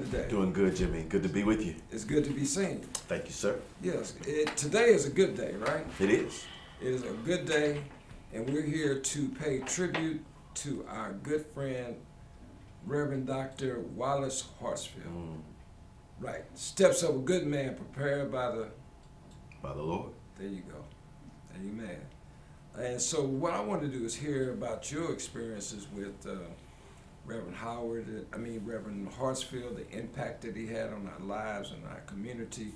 today? Doing good, Jimmy. Good to be with you. It's good to be seen. Thank you, sir. Yes, today is a good day, right? It is. It is a good day, and we're here to pay tribute to our good friend, Reverend Dr. Wallace Hartsfield. Right. Steps of a good man prepared by the Lord. There you go. Amen. And so what I want to do is hear about your experiences with Reverend Hartsfield, the impact that he had on our lives and our community.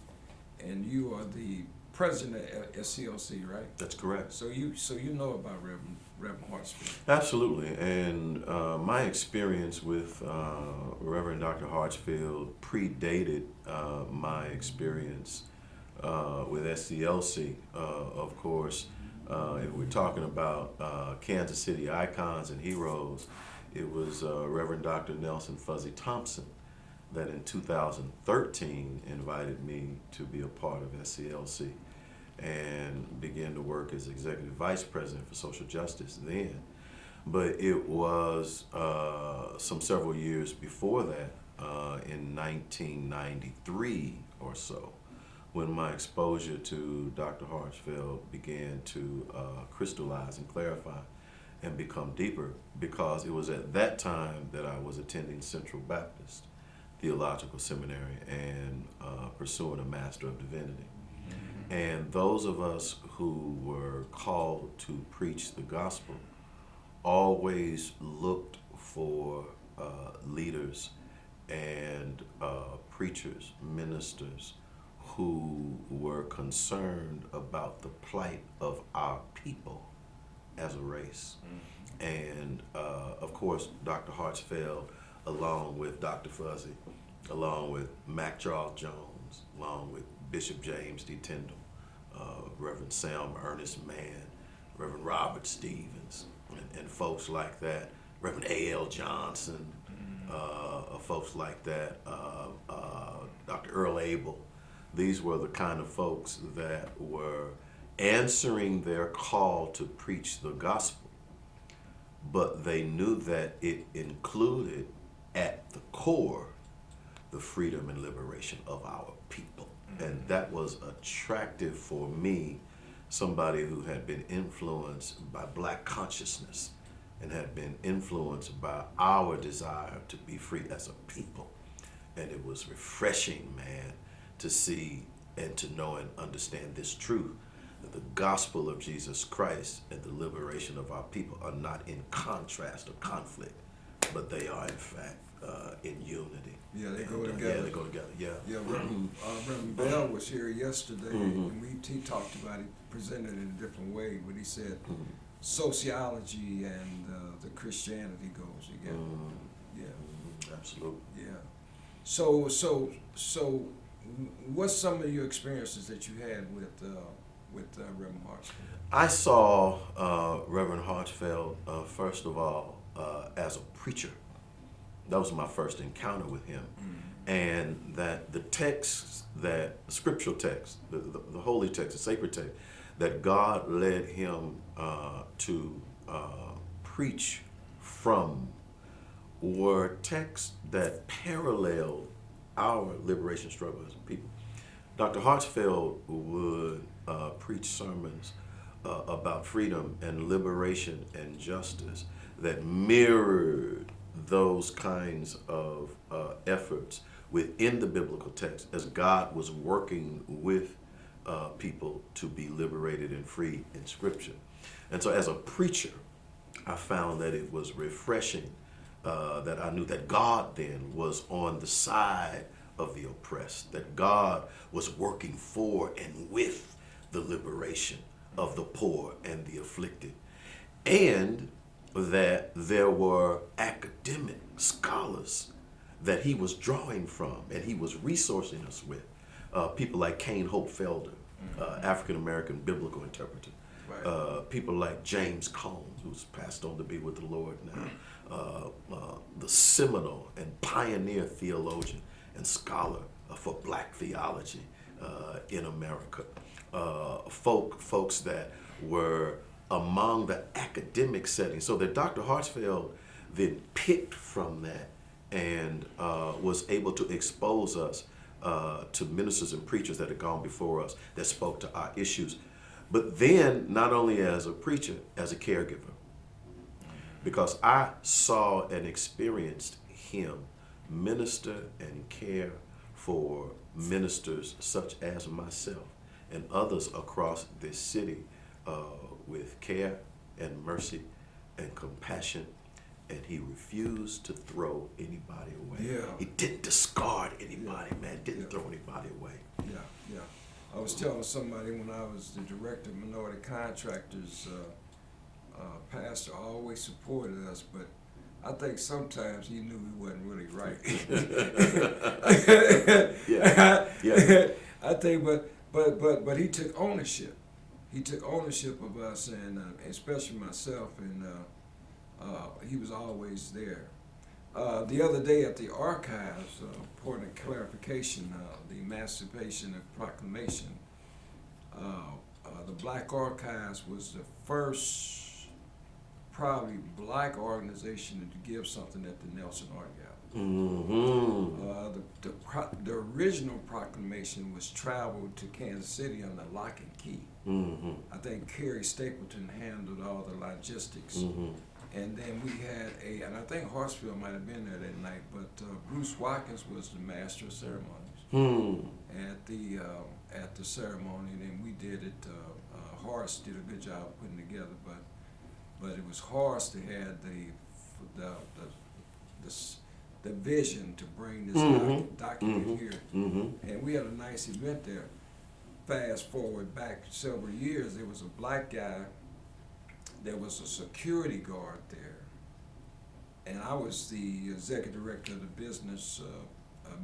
And you are the president of SCLC, right? That's correct. So you know about Reverend Hartsfield. Absolutely. And my experience with Reverend Dr. Hartsfield predated my experience with SCLC. Of course, if we're talking about Kansas City icons and heroes, it was Reverend Dr. Nelson Fuzzy Thompson that in 2013 invited me to be a part of SCLC and began to work as Executive Vice President for Social Justice then. But it was several years before that, in 1993 or so, when my exposure to Dr. Hartsfield began to crystallize and clarify and become deeper, because it was at that time that I was attending Central Baptist Theological Seminary and pursuing a Master of Divinity. And those of us who were called to preach the gospel always looked for leaders and preachers, ministers who were concerned about the plight of our people as a race. And of course, Dr. Hartsfield, along with Dr. Fuzzy, along with Mac Charles Jones, along with Bishop James D. Tyndall, Reverend Sam Ernest Mann, Reverend Robert Stevens, and folks like that, Reverend A.L. Johnson, folks like that, Dr. Earl Abel. These were the kind of folks that were answering their call to preach the gospel, but they knew that it included at the core the freedom and liberation of our people. And that was attractive for me, somebody who had been influenced by Black consciousness and had been influenced by our desire to be free as a people. And it was refreshing, man, to see and to know and understand this truth, that the gospel of Jesus Christ and the liberation of our people are not in contrast or conflict, but they are in fact in unity. Yeah, they go together. Yeah, they go together. Yeah. Yeah, Reverend Bell was here yesterday, and he talked about it, presented it in a different way, but he said sociology and the Christianity goes together. Yeah. Absolutely. Yeah. So, what's some of your experiences that you had with Reverend Hartsfield? I saw Reverend Hartsfield first of all as a preacher. That was my first encounter with him, and that the texts, that scriptural text, the holy text, the sacred text, that God led him to preach from, were texts that paralleled our liberation struggle as a people. Dr. Hartsfield would preach sermons about freedom and liberation and justice that mirrored those kinds of efforts within the biblical text as God was working with people to be liberated and free in Scripture. And so as a preacher, I found that it was refreshing that I knew that God then was on the side of the oppressed, that God was working for and with the liberation of the poor and the afflicted, and that there were academic scholars that he was drawing from and he was resourcing us with. People like Kane Hope Felder, African-American biblical interpreter. Right. People like James Combs, who's passed on to be with the Lord now. The seminal and pioneer theologian and scholar for Black theology in America. Folks that were among the academic setting, so that Dr. Hartsfield then picked from that and was able to expose us to ministers and preachers that had gone before us that spoke to our issues. But then, not only as a preacher, as a caregiver, because I saw and experienced him minister and care for ministers such as myself and others across this city with care and mercy and compassion, and he refused to throw anybody away. Yeah. He didn't discard anybody, man. Didn't throw anybody away. Yeah. I was telling somebody when I was the director of minority contractors, pastor always supported us, but I think sometimes he knew he wasn't really right. Yeah. I think, but he took ownership. He took ownership of us, and especially myself, and he was always there. The other day at the archives, point of clarification, the Emancipation Proclamation, the Black Archives was the first probably black organization to give something at the Nelson Art Gallery. Mm-hmm. The original proclamation was traveled to Kansas City on the lock and key. Mm-hmm. I think Kerry Stapleton handled all the logistics. Mm-hmm. And then we had and I think Hartsfield might have been there that night, but Bruce Watkins was the master of ceremonies at the ceremony, and then we did it. Horace did a good job putting together, but it was Horace that had the vision to bring this document here, and we had a nice event there. Fast forward back several years, there was a black guy. There was a security guard there, and I was the executive director of the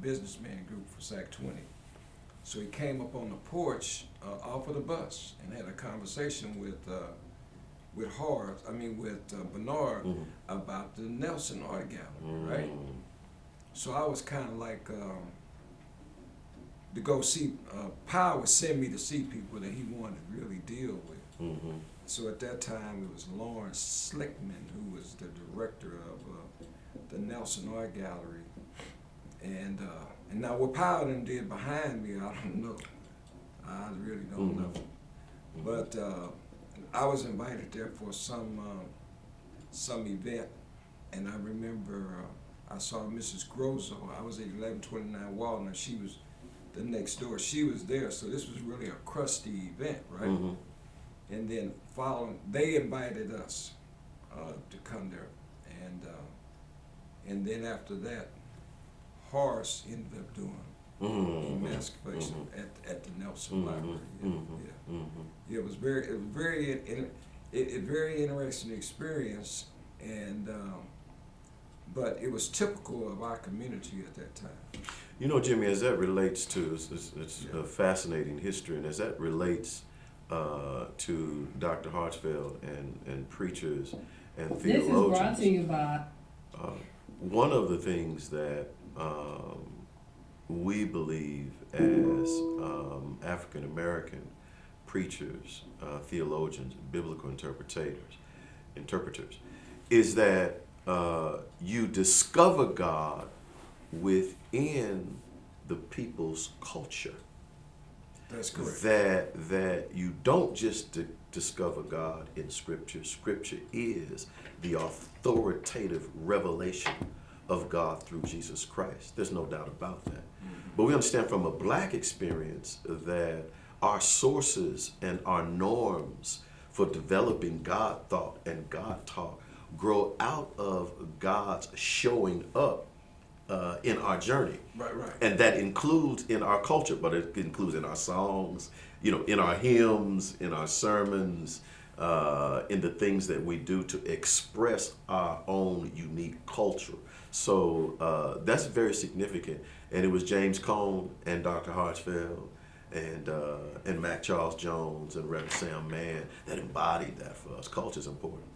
businessman group for SAC 20. So he came up on the porch off of the bus and had a conversation with Bernard about the Nelson Art Gallery, right? So I was kind of like to go see. Powell would send me to see people that he wanted to really deal with. Mm-hmm. So at that time, it was Lawrence Slickman, who was the director of the Nelson Art Gallery. And now what Powell did behind me, I don't know. I really don't know. But I was invited there for some event, and I remember I saw Mrs. Grozo. I was at 1129 Walnut. She was the next door. She was there, so this was really a crusty event, right? Mm-hmm. And then they invited us to come there, and then after that, Horace ended up doing Emancipation at the Nelson Library. Yeah, it was very interesting experience, and but it was typical of our community at that time. You know, Jimmy, as that relates to it's a fascinating history, and as that relates to Dr. Hartsfield and preachers and theologians. This is brought to you by. One of the things that we believe as African American preachers, theologians, biblical interpreters, is that you discover God within the people's culture. That's correct. That you don't just discover God in Scripture. Scripture is the authoritative revelation of God through Jesus Christ. There's no doubt about that. But we understand from a black experience that our sources and our norms for developing God thought and God talk grow out of God's showing up in our journey. Right. And that includes in our culture, but it includes in our songs, in our hymns, in our sermons, in the things that we do to express our own unique culture. So that's very significant. And it was James Cone and Dr. Hartsfield and Mac Charles Jones and Reverend Sam Mann that embodied that for us. Culture is important.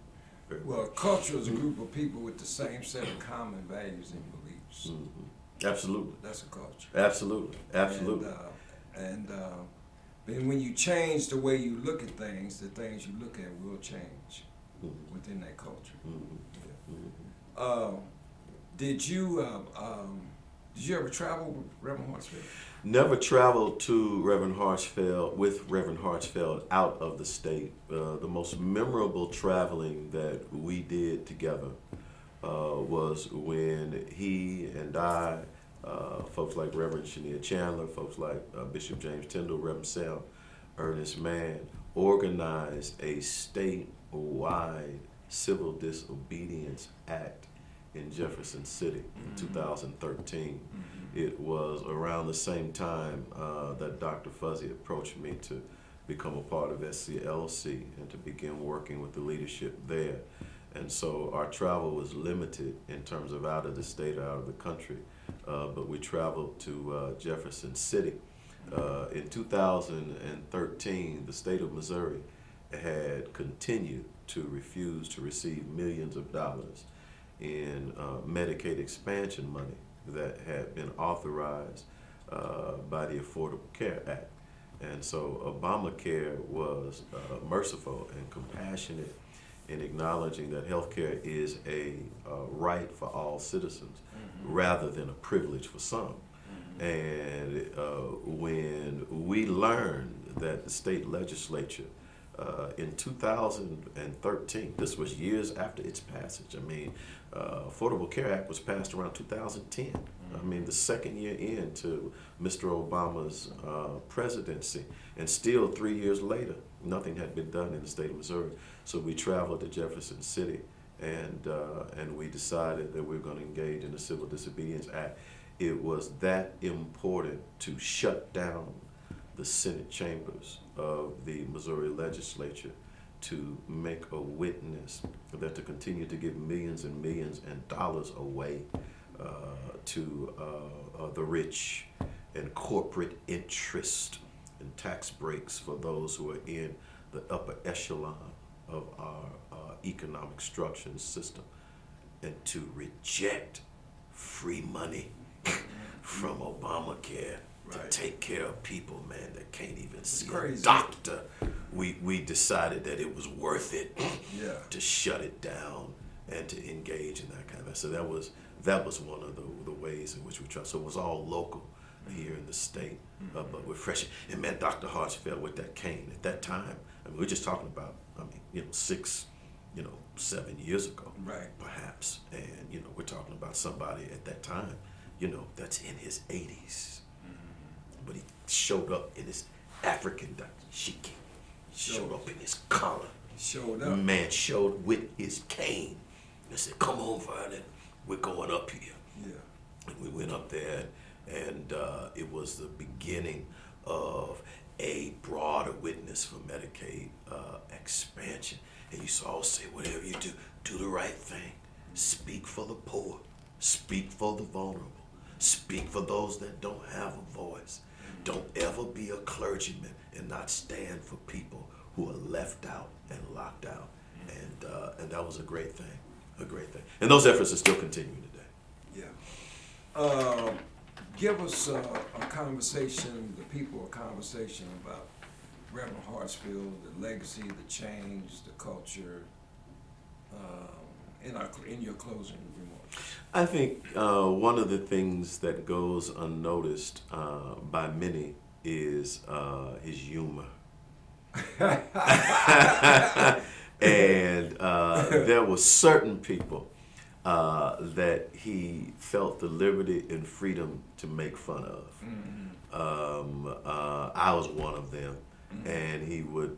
Very Well, culture is a group of people with the same set of common values and beliefs. Mm-hmm. Absolutely. That's a culture. Absolutely. And when you change the way you look at things, the things you look at will change within that culture. Yeah. Did you ever travel with Reverend Hartsfield? Never traveled to Reverend Hartsfield with Reverend Hartsfield out of the state. The most memorable traveling that we did together was when he and I, folks like Reverend Shania Chandler, folks like Bishop James Tyndall, Reverend Sam Ernest Mann, organized a statewide civil disobedience act in Jefferson City in 2013. It was around the same time that Dr. Fuzzy approached me to become a part of SCLC and to begin working with the leadership there. And so our travel was limited in terms of out of the state or out of the country, but we traveled to Jefferson City. In 2013, the state of Missouri had continued to refuse to receive millions of dollars in Medicaid expansion money that had been authorized by the Affordable Care Act. And so Obamacare was merciful and compassionate in acknowledging that health care is a right for all citizens rather than a privilege for some. And when we learned that the state legislature in 2013, this was years after its passage. I mean, Affordable Care Act was passed around 2010. I mean, the second year into Mr. Obama's presidency, and still 3 years later, nothing had been done in the state of Missouri. So we traveled to Jefferson City, and we decided that we were going to engage in the Civil Disobedience Act. It was that important to shut down the Senate chambers of the Missouri legislature to make a witness that to continue to give millions and millions and dollars away to the rich and corporate interest and tax breaks for those who are in the upper echelon of our economic structure and system, and to reject free money from Obamacare to take care of people, man, that can't even see a doctor. We decided that it was worth it to shut it down and to engage in that kind of. So that was one of the ways in which we tried. So it was all local here in the state, but we're fresh. And man, Dr. Hartsfield with that cane at that time. I mean, we're just talking about, 6, 7 years ago, perhaps. And we're talking about somebody at that time, that's in his 80s. But he showed up in his African dashiki, showed up in his collar. Showed up. Man showed with his cane. And said, "Come on, Vernon, we're going up here." Yeah. And we went up there, and it was the beginning of a broader witness for Medicaid expansion. And you used to always say, whatever you do the right thing. Speak for the poor. Speak for the vulnerable. Speak for those that don't have a voice. Don't ever be a clergyman and not stand for people who are left out and locked out. And that was a great thing, And those efforts are still continuing today. Yeah. Give us a conversation, the people a conversation about Reverend Hartsfield, the legacy, the change, the culture, in your closing remarks. I think one of the things that goes unnoticed by many is his humor. And there were certain people that he felt the liberty and freedom to make fun of. I was one of them, and he would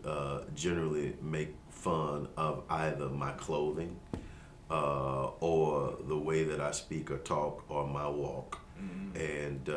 generally make fun of either my clothing or the way that I speak or talk or my walk. And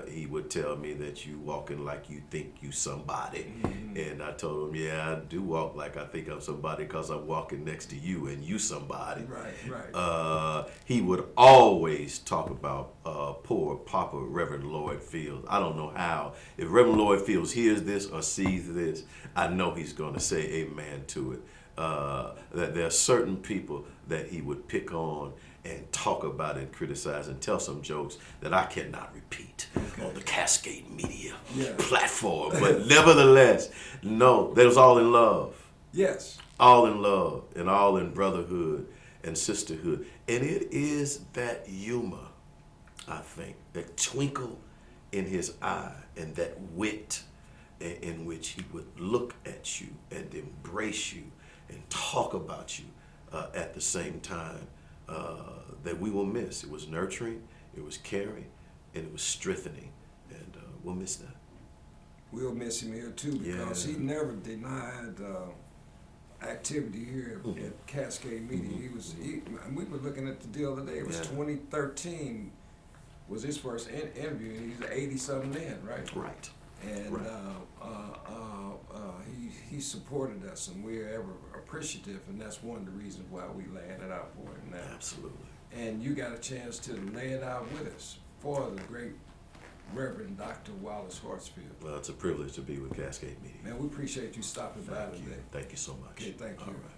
he would tell me that you walking like you think you somebody. And I told him, yeah, I do walk like I think I'm somebody because I'm walking next to you and you somebody. Right. He would always talk about poor Papa Reverend Lloyd Fields. I don't know how. If Reverend Lloyd Fields hears this or sees this, I know he's going to say amen to it. That there are certain people that he would pick on and talk about and criticize and tell some jokes that I cannot repeat on the Cascade media platform. But nevertheless, no, that was all in love. Yes. All in love and all in brotherhood and sisterhood. And it is that humor, I think, that twinkle in his eye and that wit in which he would look at you and embrace you and talk about you at the same time that we will miss. It was nurturing, it was caring, and it was strengthening, and we'll miss that. We'll miss him here too, because he never denied activity here at Cascade Media. We were looking at the deal today. It was 2013 was his first interview, and he's 80-something then, right? Right. And he supported us, and we're ever appreciative, and that's one of the reasons why we laying it out for him now. Absolutely. And you got a chance to lay it out with us for the great Reverend Dr. Wallace Hartsfield. Well, it's a privilege to be with Cascade Media. Man, we appreciate you stopping by today. Thank you so much. Okay, thank you. All right.